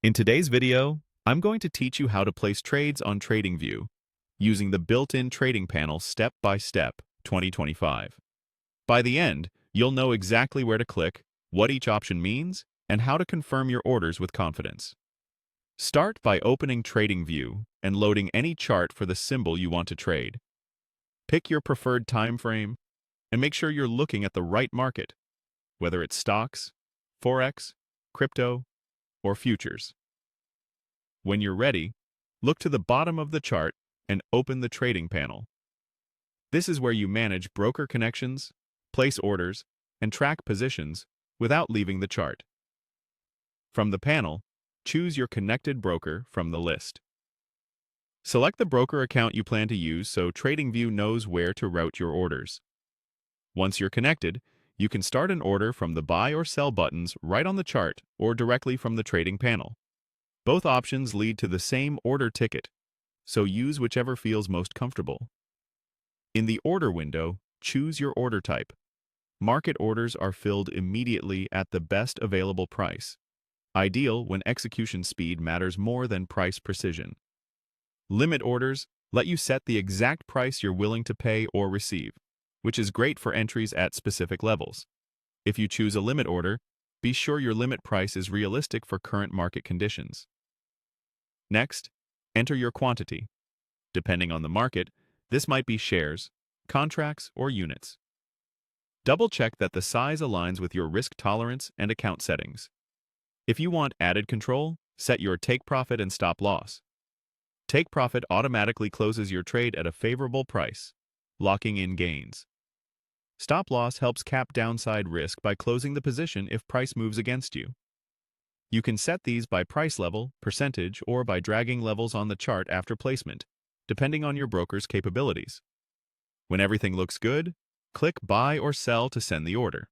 In today's video, I'm going to teach you how to place trades on TradingView using the built-in trading panel step by step 2025. By the end, you'll know exactly where to click, what each option means, and how to confirm your orders with confidence. Start by opening TradingView and loading any chart for the symbol you want to trade. Pick your preferred time frame and make sure you're looking at the right market, whether it's stocks, forex, crypto, or futures. When you're ready, look to the bottom of the chart and open the trading panel. This is where you manage broker connections, place orders, and track positions without leaving the chart. From the panel, choose your connected broker from the list. Select the broker account you plan to use so TradingView knows where to route your orders. Once you're connected, you can start an order from the buy or sell buttons right on the chart or directly from the trading panel. Both options lead to the same order ticket, so use whichever feels most comfortable. In the order window, choose your order type. Market orders are filled immediately at the best available price, ideal when execution speed matters more than price precision. Limit orders let you set the exact price you're willing to pay or receive, which is great for entries at specific levels. If you choose a limit order, be sure your limit price is realistic for current market conditions. Next, enter your quantity. Depending on the market, this might be shares, contracts, or units. Double-check that the size aligns with your risk tolerance and account settings. If you want added control, set your take profit and stop loss. Take profit automatically closes your trade at a favorable price, locking in gains. Stop loss helps cap downside risk by closing the position if price moves against you. You can set these by price level, percentage, or by dragging levels on the chart after placement, depending on your broker's capabilities. When everything looks good, click Buy or Sell to send the order.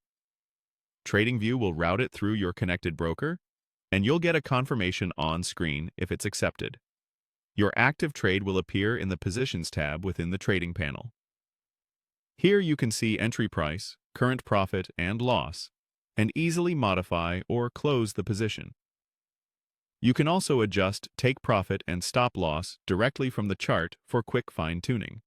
TradingView will route it through your connected broker, and you'll get a confirmation on screen if it's accepted. Your active trade will appear in the Positions tab within the trading panel. Here you can see entry price, current profit, and loss, and easily modify or close the position. You can also adjust take profit and stop loss directly from the chart for quick fine-tuning.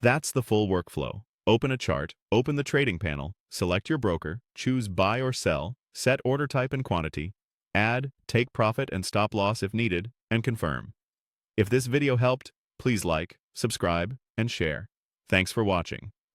That's the full workflow. Open a chart, open the trading panel, select your broker, choose buy or sell, set order type and quantity, add take profit and stop loss if needed, and confirm. If this video helped, please like, subscribe, and share. Thanks for watching.